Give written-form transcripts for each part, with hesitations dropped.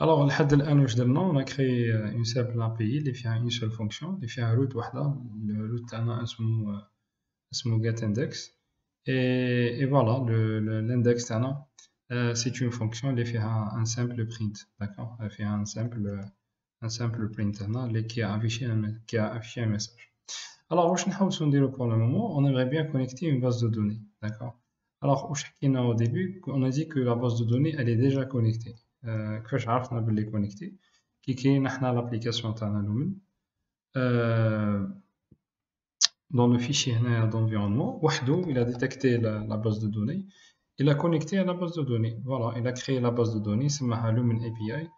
Alors, لحد الآن واش درنا on a créé une simple API اللي فيها une seule fonction اللي فيها root وحدة. الروت تاعنا اسمه getIndex et voilà l'index تاعنا c'est une fonction اللي فيها un simple print, d'accord, elle fait un simple print هنا اللي qui a affiché un message. Alors واش نحوسو نديرو pour le moment, on aimerait bien connecter une base de données, d'accord. Alors واش حكينا au début, on a dit que la base de données elle est déjà connectée. كيفاش عرفنا باللي كونيكتي؟ كي كاين حنا لابليكاسيون تاعنا لومن dans le fichier هنايا d'environnement وحده il a détecté la base de données, il a connecté à la base de données, voilà, il a créé la base de données سماها lumen API.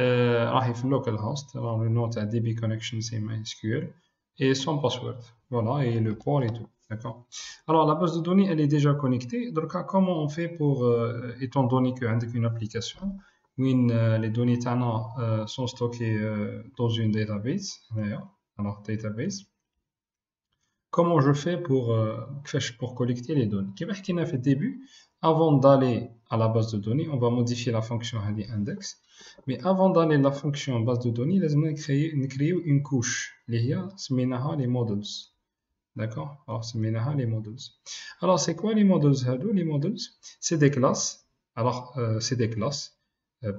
راهي في اللوكال هوست, alors le nom تاع DB connection c'est MySQL et son password, voilà, et le port et tout, d'accord. Alors la base de données elle est déjà connectée, donc comment on fait pour étant donné que عندك une application où les données تاعنا sont stockées dans une database هنايا, alors database, comment je fais pour collecter les données? Comme je l'ai fait au début, avant d'aller à la base de données, on va modifier la fonction index. Mais avant d'aller à la fonction base de données, il faut créer une couche. Les models. D'accord? Alors, c'est les models. Alors, c'est quoi les models? Les models, c'est des classes. Alors, c'est des classes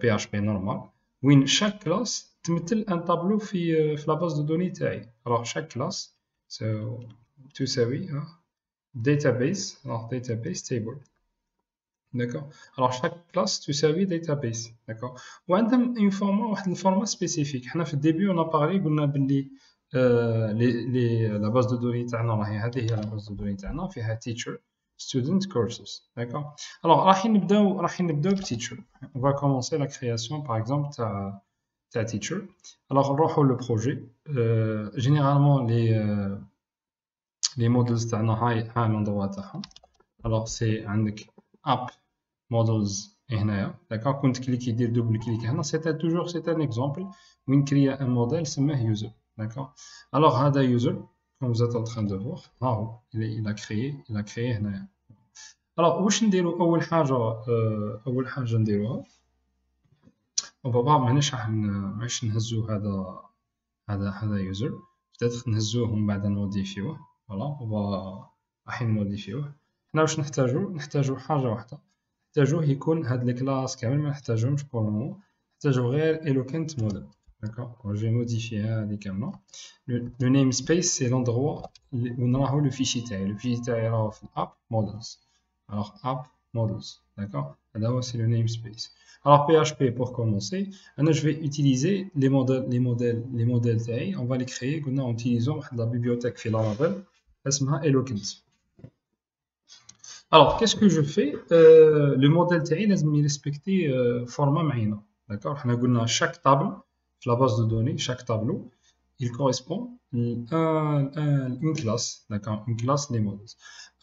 PHP normal. Où chaque classe, tu mets un tableau dans la base de données. Alors, chaque classe, تساوي database, alors database table, d'accord. Alors chaque classe تساوي database, d'accord. وعندهم une واحد الفورما spécifique. حنا في الديبي on a parlé, قلنا باللي la base de données تاعنا راهي هذه هي la base de données تاعنا فيها teacher student courses, d'accord. Alors راح نبداو ب teacher. On va commencer la création par exemple تاع teacher. Alors نروحوا le projet. Généralement les models تاعنا هاي l'endroit تاعهم. alors c'est عندك app models هنايا, d'accord. كنت كليكي دير دوبل كليك هنا, c'est un exemple وين كريا un modèle سماه user, d'accord. alors هذا user comme vous êtes en train de voir, ها هو il a créé هنايا. alors واش نديرو اول حاجه نديروها, on va voir مانيش نهزو هذا user, peut-être نهزوه ومن بعد نموديفيوه, فوالا راح نموديفيوه. حنا واش نحتاجو حاجه واحده, نحتاجوه يكون هاد الكلاس كامل ما نحتاجهمش بور المومون, نحتاجو غير eloquent model, d'accord. je vais modifier هادي كامله. le namespace c'est l'endroit où راهو le fichier تاعي راهو في app models, alors app models, d'accord. هذا هو c'est le namespace. alors PHP pour commencer, je vais utiliser les modèles تاعي, on va les créer en utilisant la bibliothèque في Laravel اسمها eloquent. alors qu'est-ce que je fais, le modèle تاعي لازم يريسبكتي format معينه, d'accord. حنا قلنا chaque table في la base de données, chaque tableau il correspond à une classe, d'accord, une classe les modèles.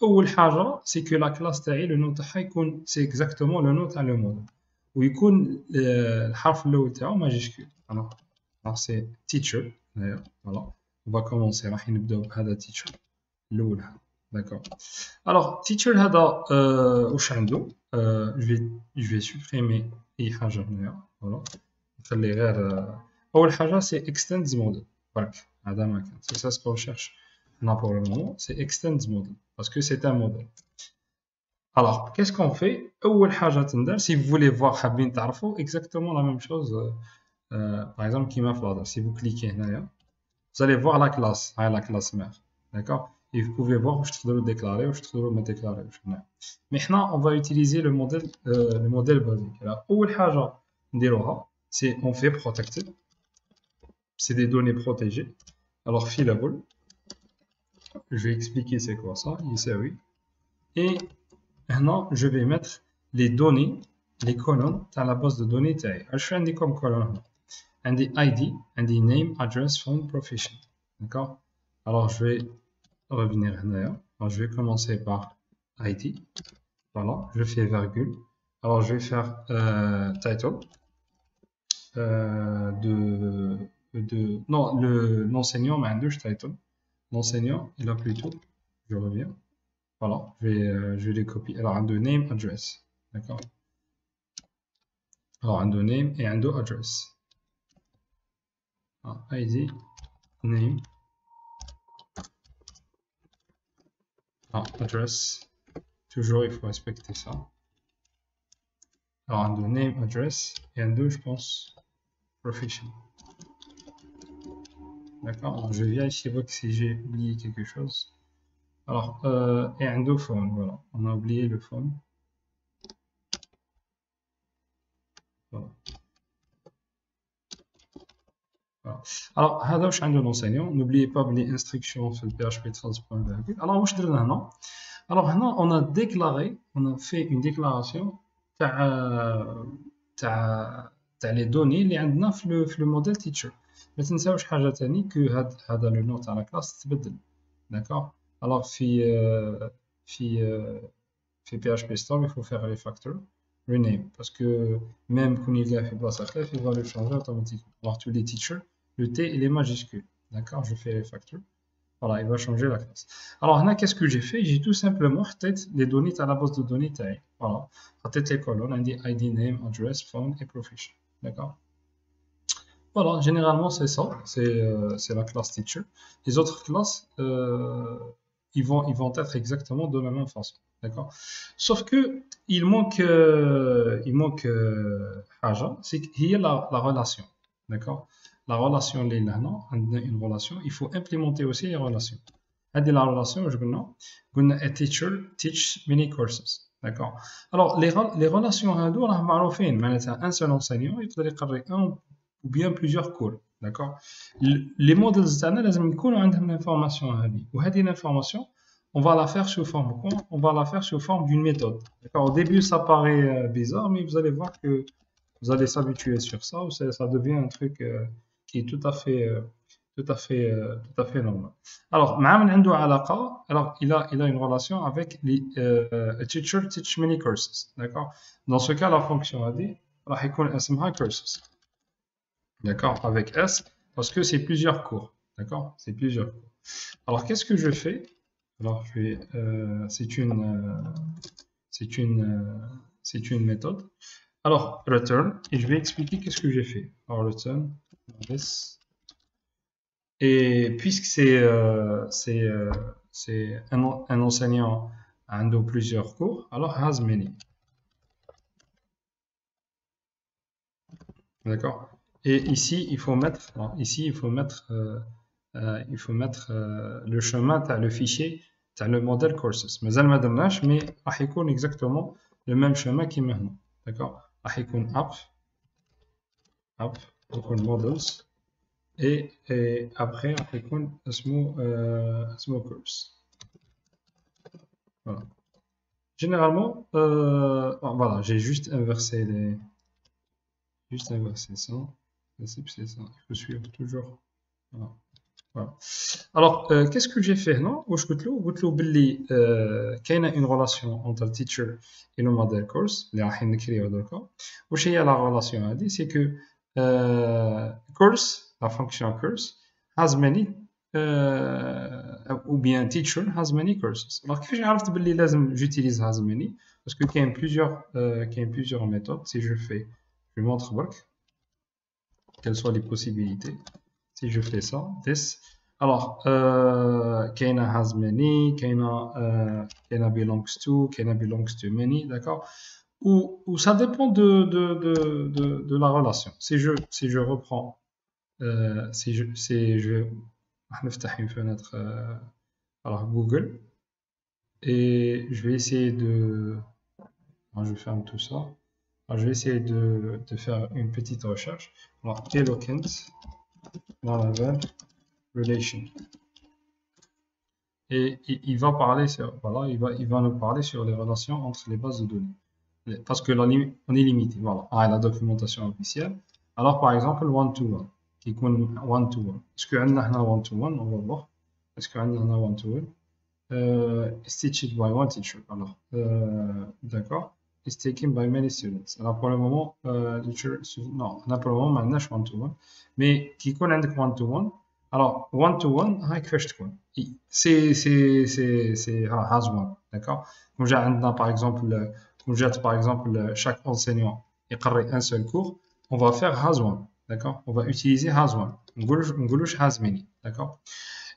اول حاجه c'est que la classe تاعي le nom تاعها يكون c'est exactement le nom تاع le modèle, ويكون الحرف الاول تاعو ماجيسكول. alors c'est teacher, voilà. on va commencer, راح نبداو بهذا teacher الاول, d'accord. alors teacher هذا واش عنده, je vais supprimer اي حاجه هنايا, voilà. نخلي غير اول حاجه c'est extends model, برك هذا ما كان, c'est ça ce qu'on cherche là pour le moment, c'est extends model parce que c'est un modèle. alors qu'est-ce qu'on fait, اول حاجه تندار si vous voulez voir حابين تعرفوا exactement la même chose, par exemple كيما في l'autre, si vous cliquez هنايا vous allez voir la classe, la classe mère, d'accord. et vous pouvez voir واش تقدروا déclarer واش تقدروا ما déclarer. mais حنا on va utiliser le modèle basique. alors اول حاجه نديروها c'est on fait protected, c'est des données protégées. alors fillable, je vais expliquer c'est quoi ça, يساوي, et maintenant je vais mettre les données, les colonnes à la base de données تاعي. je fais عندي comme colonne هنا, عندي ID, عندي name, address, phone, profession, d'accord. alors je vais revenir هنايا, alors je vais commencer par ID, voilà, je fais virgule, alors je vais faire title non, l'enseignant m'a un title, l'enseignant il a plutôt, je reviens, voilà, je vais les copier. alors un de name, address, d'accord. Alors, un name et un address. ID, name, address. Toujours, il faut respecter ça. Alors, un name, address et un je pense, profession. D'accord. Je vérifie si j'ai oublié quelque chose. Alors, et un phone, voilà. On a oublié le phone. Voilà. Voilà. Alors, هذا واش عنده l'enseignant. N'oubliez pas les instructions sur le PHP 13.2. Alors, واش درنا هنا؟ Alors, هنا on a déclaré, on a fait une déclaration تاع les données اللي عندنا في le modèle teacher. ما تنساوش حاجة تاني كو هذا le nom تاع la classe تبدل. D'accord? Alors, في PHP Storm, il faut faire refactor, rename, parce que même quand il y a fait place à clef, il va le changer automatiquement. Alors, tous les teachers, le T, il est majuscule. D'accord, je fais refactor. Voilà, il va changer la classe. Alors, là, qu'est-ce que j'ai fait? J'ai tout simplement fait les données à la base de données taille. Voilà, fait les colonnes, on dit ID, name, address, phone et profession. D'accord? Voilà, généralement, c'est ça. C'est la classe teacher. Les autres classes, ils vont être exactement de la même façon. D'accord? Sauf que il manque c'est qu'il y a la relation. D'accord? La relation, une relation, il faut implémenter aussi les relations. La relation, je dis, a teacher teach many courses. D'accord? Alors, les relations, un seul enseignant, il peut يقري un ou bien plusieurs cours. D'accord? Les modèles تاعنا لازم يكون عندهم l'information هذه. وهذه l'information, on va la faire sous forme quoi? On va la faire sous forme d'une méthode. D'accord? Au début, ça paraît bizarre, mais vous allez voir que vous allez s'habituer sur ça, ou ça devient un truc qui est tout à fait normal. Alors, معامل عنده علاقة, alors il a une relation avec les teacher teach many courses. D'accord? Dans ce cas, la fonction هذه راح يكون اسمها courses. D'accord? Avec S, parce que c'est plusieurs cours. D'accord? C'est plusieurs cours. Alors, qu'est-ce que je fais? Alors, c'est une méthode. Alors, return, et je vais expliquer qu'est-ce que j'ai fait. Alors, return, this. Et puisque c'est un enseignant a plusieurs cours, alors has many. D'accord? Et ici, il faut mettre le chemin, le fichier, le modèle courses. Mais elle m'a donné, mais il exactement le même chemin qui est maintenant. D'accord? Il app, models, et après, il y a small course. Voilà. Généralement, voilà, j'ai juste inversé ça. C'est ça. Il faut suivre toujours. Voilà. Voilà. Alors, qu'est-ce que j'ai fait non? Je qu'il y a une relation entre le teacher et le modèle course. C'est la relation c'est que course, la fonction course, has many ou bien teacher has many courses. Alors, qu'est-ce que j'ai appris que j'utilise has many? Parce qu'il y a plusieurs méthodes. Si je montre quelles sont les possibilités. Si je fais ça, this. Alors, Kaina has many, Kaina belongs to, Kaina belongs to many, d'accord? Ou ça dépend de la relation. Si je reprends, si je vais une fenêtre, alors Google, et je vais essayer alors, je ferme tout ça. Alors, je vais essayer de faire une petite recherche. Alors, Eloquent, Laravel, relation. Et il va parler voilà, il va nous parler sur les relations entre les bases de données. Parce que on est limité, voilà. La documentation officielle. Alors, par exemple, one-to-one, qui est one-to-one. Est-ce qu'on a one-to-one? On va voir. Est-ce qu'on a one-to-one? Stitched by one teacher. Alors, d'accord. Is taken by many students. Alors, pour le moment, non, on a pour le moment, maintenant, one-to-one. Mais qui est one-to-one? Alors, one-to-one, c'est has one, d'accord? Comme j'ai par exemple, chaque enseignant يقري un seul cours, on va faire has one, d'accord? On va utiliser has one. نقولوش has many, d'accord?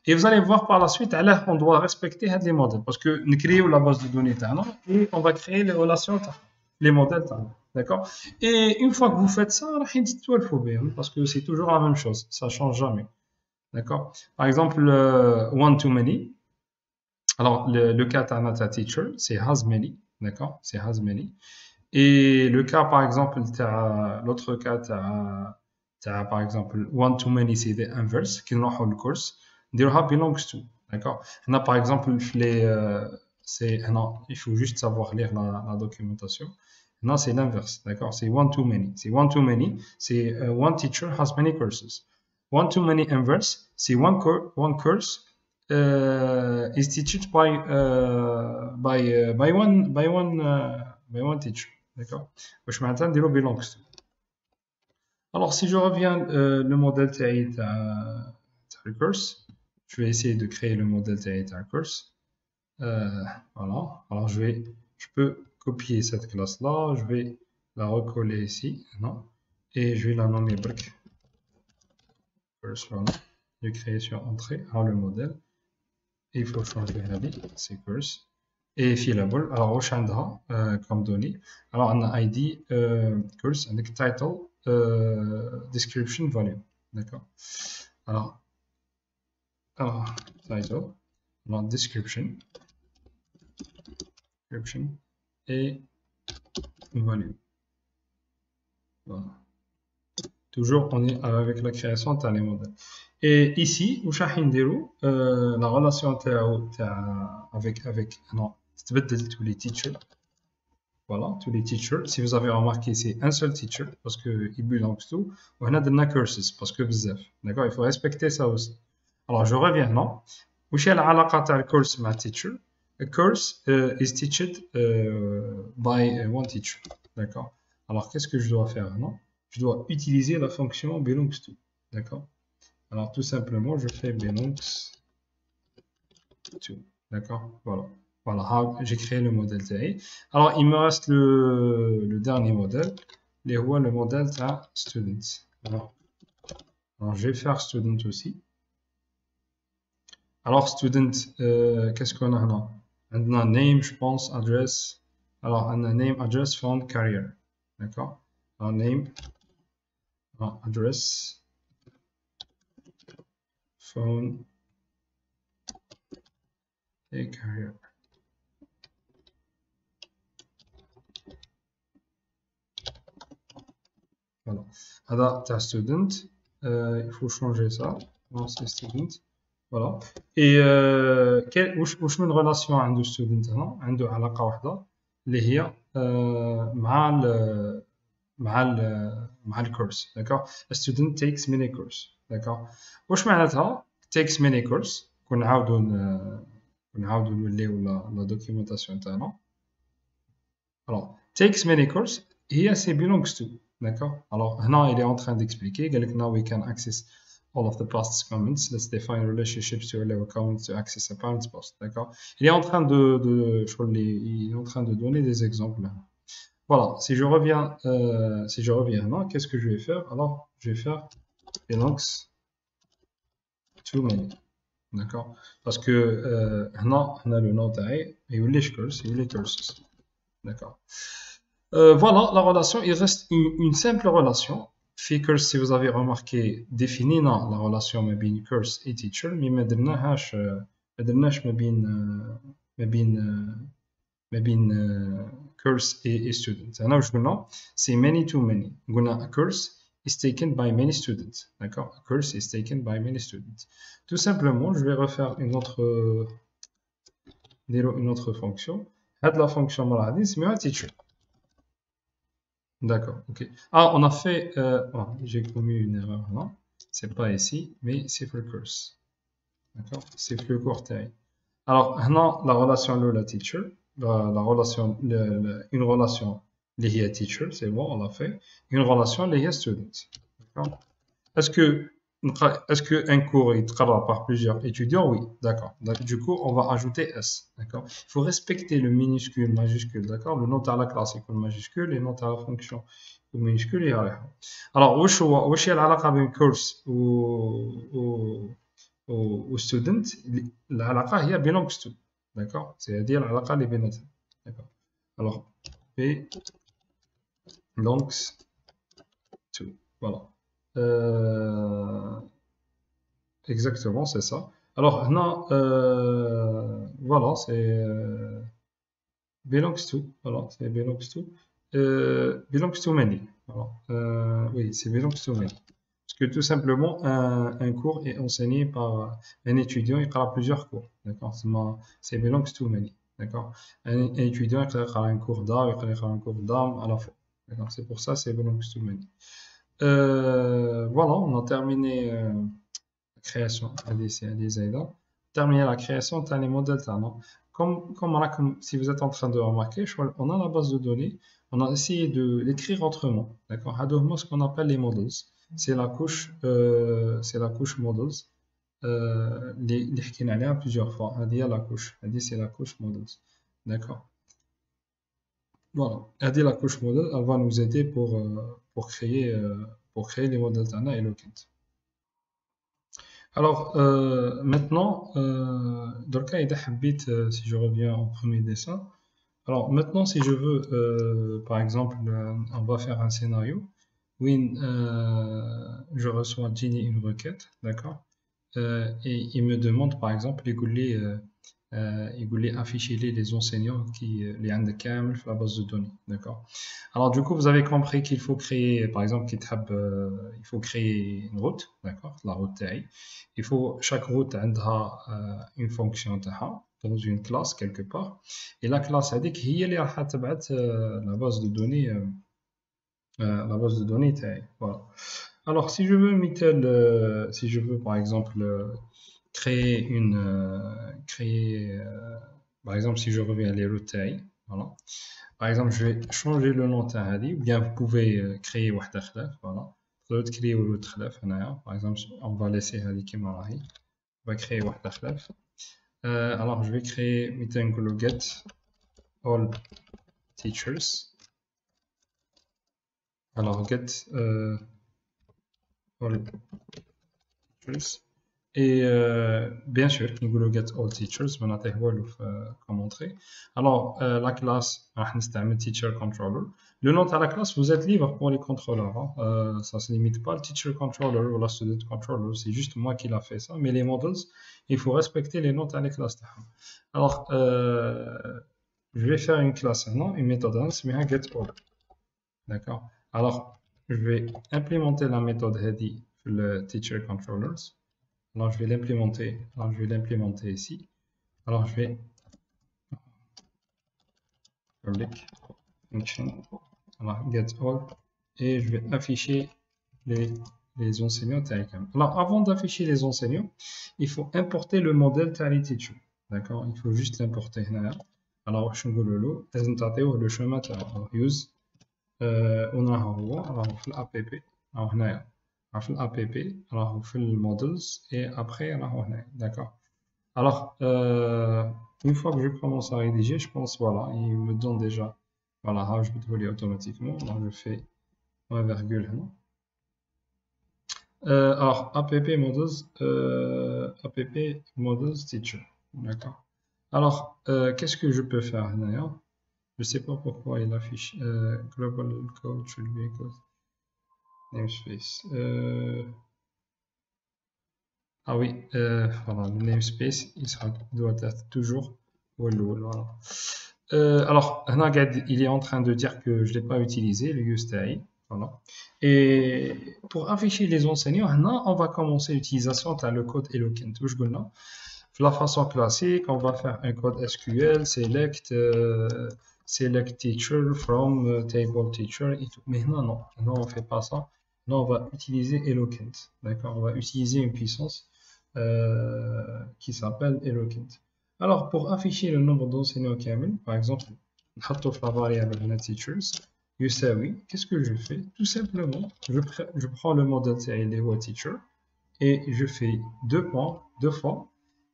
Et vous allez voir par la suite, on doit respecter les modèles parce que nous créons la base de données et on va créer les relations, les modèles, d'accord? Et une fois que vous faites ça, parce que c'est toujours la même chose, ça change jamais, d'accord? Par exemple, one to many. Alors, le cas de teacher, c'est has many, d'accord? C'est has many. Et le cas, par exemple, l'autre cas, par exemple, one to many, c'est des inverse, qui n'ont pas le course. There belongs to, d'accord? On a, par exemple, non, il faut juste savoir lire la documentation. Non, c'est l'inverse, d'accord? C'est one to many. C'est one to many, c'est one teacher has many courses. One to many inverse, c'est one course is taught by one teacher. D'accord? واش معناتها نديرو belongs to. Alors si je reviens le modèle تاع course, je vais essayer de créer le modèle تاع course. Voilà. Alors je peux copier cette classe là, je vais la recoller ici, non? Et je vais la nommer brick course. Voilà. Je vais créer sur entrée le modèle. Et il faut changer la vie, c'est course. Et fillable. Alors, au chandra, comme données. Alors, on a ID, course, avec title, description, value. D'accord. Alors, title, alors, description, et value. Voilà. Toujours, on est avec la création de les modèles. Et ici, où la relation avec non, tous les teachers. Voilà, tous les teachers. Si vous avez remarqué, c'est un seul teacher parce qu'il belongs to. On a des courses parce que bzaf. D'accord, il faut respecter ça aussi. Alors, je reviens, non? Où est la alaqa t'a le course ma teacher? A course is taught by one teacher. D'accord. Alors, qu'est-ce que je dois faire, non? Je dois utiliser la fonction belongs to. D'accord. Alors, tout simplement, je fais belongs to. D'accord. Voilà. Voilà, j'ai créé le modèle TAI. Alors, il me reste le dernier modèle. Le modèle de student. Alors, je vais faire student aussi. Alors, student, qu'est-ce qu'on a là? On a name, je pense, address. Alors, on a name, address, phone, career. D'accord. Alors, name, address, phone et career. Voilà. Alors, tu as student. Il faut changer ça. Non, c'est student. Voilà. Et واش من relation عنده student هنا؟ عنده علاقة واحدة اللي هي مع الكورس. d'accord. A student takes many course. d'accord. واش معناتها takes many course؟ كنعاودو نوليو لا دوكيومونطاسيون تاعنا. alors takes many course هي c'est belongs to. d'accord. alors هنا il est en train d'expliquer قال لك now we can access all of the past comments. Let's define relationships to allow comments to access a parent's post. D'accord. Il est en train il est en train de donner des exemples. Voilà. Si je reviens là, qu'est-ce que je vais faire? Alors, je vais faire belongs to many. D'accord. Parce que là, on a le nom d'AI et les courses. D'accord. Voilà la relation. Il reste une simple relation. Curse, si vous avez remarqué, définit la relation between curse et teacher, mais ما درناهاش ما بين curse et student. هنا واش قلنا؟ c'est many to many. قلنا a curse is taken by many students. D'accord? A curse is taken by many students. Tout simplement, je vais refaire une autre fonction. هاد la fonction maladie, c'est un teacher. D'accord, ok. Ah, on a fait... j'ai commis une erreur là. C'est pas ici, mais c'est le course. D'accord, c'est le cours taille. Alors, maintenant, la relation la teacher, la relation, une relation liée à teacher, c'est bon, on l'a fait. Une relation liée à student. D'accord. Est-ce qu'un cours est travaillé par plusieurs étudiants? Oui, d'accord. Du coup, on va ajouter S. D'accord. Il faut respecter le minuscule, majuscule. D'accord. Le nom à la classe est le majuscule et le nom à la fonction ومينيسكول يريحوا. الوغ واش هي العلاقه بين كورس و ستودنت؟ العلاقه هي belongs to. داكوغ، سي هذه العلاقه اللي بيناتهم. داكوغ، الوغ belongs to. Voilà. Exactement, c'est ça. Alors, هنا voilà, c'est belongs to. Voilà, c'est belongs to. Belongs to many. Voilà. Oui, c'est belongs to many. Parce que tout simplement, un cours est enseigné par un étudiant, il fera plusieurs cours. D'accord? C'est belongs to many. D'accord? Un étudiant, il fera un cours d'art, il fera un cours d'armes à la fois. D'accord? C'est pour ça, c'est belongs to many. Voilà, on a terminé la création. Terminer la création de les modèles talent. Comme si vous êtes en train de remarquer, on a la base de données, on a essayé de l'écrire autrement. D'accord? Ce qu'on appelle les models. C'est la couche models. Les حكينا plusieurs fois. La couche. C'est la couche models. D'accord? Voilà. La couche model, elle va nous aider pour créer les modèles d'Anna et Lockit. Alors, maintenant, dans le cas si je reviens au premier dessin, alors maintenant, si je veux, par exemple, on va faire un scénario où je reçois une requête, d'accord, et il me demande, par exemple, il voulait afficher les enseignants qui les عندك la base de données, d'accord. Alors du coup, vous avez compris qu'il faut créer, par exemple, il faut créer une route, d'accord, la route TI. Il faut chaque route a une fonction dans une classe quelque part, et la classe هذيك هي اللي راح تبعت la base de données TI. Voilà. Alors si je veux par exemple créer par exemple, si je reviens à les routes TI, voilà. Par exemple, je vais changer le nom TI, ou bien vous pouvez créer واحدة خلاف, voilà. Vous pouvez créer une route خلاف هنايا. Par exemple, on va laisser هذه كيما راهي. On va créer واحدة خلاف. Alors, je vais créer مثلا نقولو get all teachers. Alors, get all teachers. Et bien sûr, nous get all teachers, on a comme entrée. Alors, la classe, teacher controller. Le nom de la classe, vous êtes libre pour les contrôleurs. Ça ne se limite pas au teacher controller ou la student controller, c'est juste moi qui l'a fait ça. Mais les models, il faut respecter les noms de la classe. Alors, je vais faire une classe maintenant, une méthode, c'est get all. D'accord? Alors, je vais implémenter la méthode heady pour le teacher controllers. Alors, je vais l'implémenter ici. Alors, je vais public function, alors, get all, et je vais afficher les enseignants. Alors, avant d'afficher les enseignants, il faut importer le modèle Tally Teacher. D'accord? Il faut juste l'importer. Alors, je vais le chemin use. On a l'app. Alors, في l'app, alors في le models, et après, d'accord. Alors, une fois que je commence à rédiger, je pense, voilà, il me donne déjà, voilà, je vais dévoiler automatiquement. Alors, je fais un virgule. Alors, app models teacher, d'accord. Alors, qu'est-ce que je peux faire d'ailleurs? Je sais pas pourquoi il affiche global code should be equal namespace. Ah oui, voilà, le namespace, doit être toujours voilà. Alors, il est en train de dire que je ne l'ai pas utilisé, le UseTI. Voilà. Et pour afficher les enseignants, on va commencer l'utilisation de le code Eloquent. De la façon classique, on va faire un code SQL, select teacher from table teacher et tout. Mais non, on ne fait pas ça. Non, on va utiliser Eloquent. D'accord? On va utiliser une puissance qui s'appelle Eloquent. Alors, pour afficher le nombre d'enseignants Kamel, par exemple, la variable teachers, qu'est-ce que je fais? Tout simplement, je prends le modèle teacher et je fais deux fois,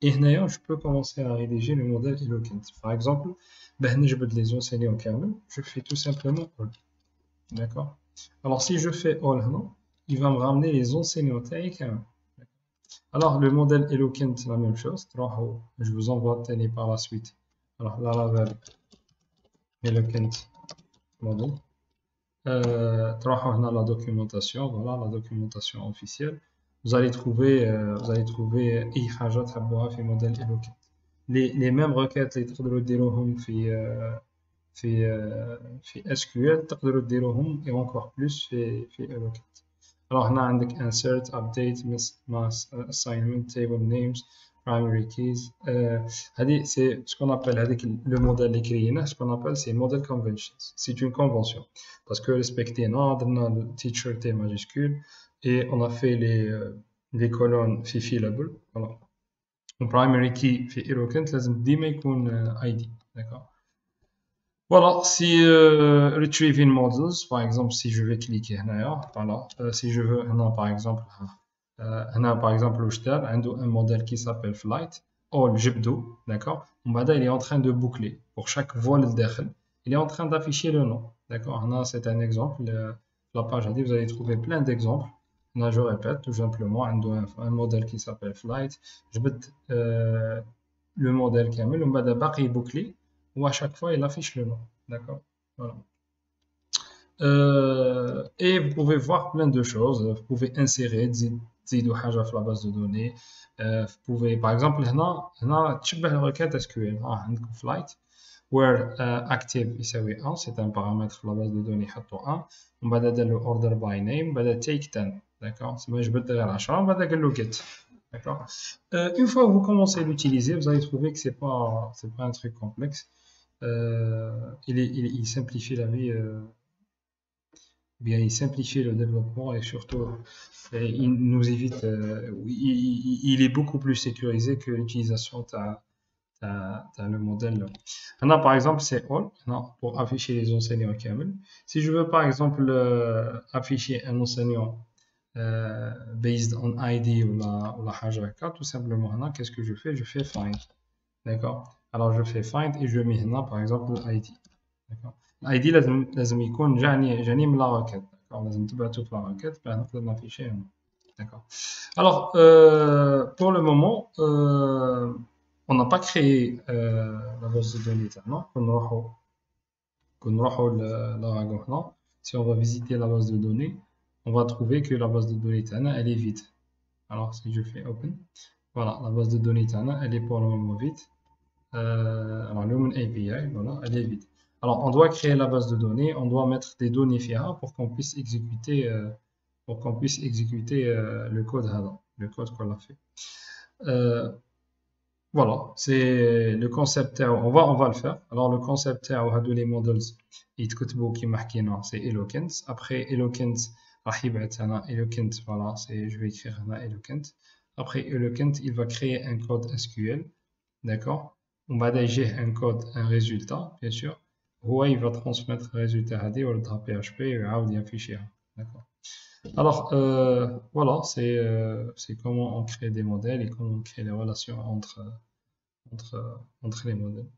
et là, je peux commencer à rédiger le modèle Eloquent. Par exemple, je veux les enseignants Kamel, je fais tout simplement all. D'accord? Alors, si je fais all, non, il va me ramener les enseignants تاعي كامل. Alors, le modèle Eloquent, c'est la même chose. Je vous envoie télé par la suite. Alors, là, la verbe Eloquent model. تروحوا هنا la documentation, voilà la documentation officielle. Vous allez trouver أي حاجة تحبوها في modèle Eloquent. Les mêmes requêtes اللي تقدروا ديروهم في SQL تقدروا ديروهم et encore plus في Eloquent. Alors هنا عندك insert, update, mass assignment, table names, primary keys. هذه c'est ce qu'on appelle هذيك le modèle اللي كريناه ce qu'on appelle c'est model conventions. C'est une convention parce que respecter درنا le teacher T majuscule et on a fait les colonnes في fillable. Voilà. Le primary key في Eloquent لازم ديما يكون ID. D'accord. Voilà, si retrieving models, par exemple, si je vais cliquer là, voilà, si je veux, par exemple, où je un modèle qui s'appelle Flight, ou le Jibdo, d'accord, il est en train de boucler pour chaque vol d'Echel, il est en train d'afficher le nom, d'accord, c'est un exemple, la page a dit, vous allez trouver plein d'exemples. Là, je répète, tout simplement, un modèle qui s'appelle Flight, je vais le modèle qui a mis, il boucler. Ou à chaque fois il affiche le nom. D'accord. Voilà. Et vous pouvez voir plein de choses. Vous pouvez insérer تزيدوا حاجة في la base de données. Vous pouvez par exemple هنا تشبه requête SQL. عندكم flight where active يساوي 1, c'est un paramètre في la base de données حطوا 1. ومن بعد دار له order by name بعد take 10. D'accord. سما جبد غير 10 ومن بعد قال له get. D'accord. Une fois que vous commencez à l'utiliser, vous allez trouver que c'est pas un truc complexe. Il simplifie la vie, bien il simplifie le développement et surtout il nous évite, il est beaucoup plus sécurisé que l'utilisation de le modèle. Maintenant, par exemple, c'est all pour afficher les enseignants KML. Si je veux par exemple afficher un enseignant based on ID ou la haja, tout simplement, qu'est-ce que je fais? Je fais find. D'accord. Alors je fais find et je mets là par exemple l'ID. D'accord. l'ID لازم يكون جاني من la requête. D'accord. لازم تبعته في la requête pour نقدر نافيشيه هنا. D'accord. Alors pour le moment on n'a pas créé la base de données تاعنا. كنروحوا لراغو هنا. Si on va visiter la base de données, on va trouver que la base de données تاعنا elle est vide. Alors si je fais open, voilà, la base de données تاعنا elle est pour le moment vide. Alors, l'Open API, voilà, elle est vide. Alors, on doit créer la base de données, on doit mettre des données FIA pour qu'on puisse exécuter, le code, le code qu'on a fait. Voilà, c'est le concept. On va le faire. Alors, le concept de les models, c'est Eloquent. Après Eloquent, Eloquent, voilà, je vais écrire Eloquent. Après Eloquent, il va créer un code SQL, d'accord. On va déjà un code, un résultat, bien sûr. Il va transmettre le résultat à PHP et à afficher. D'accord. Alors, voilà, c'est comment on crée des modèles et comment on crée les relations entre les modèles.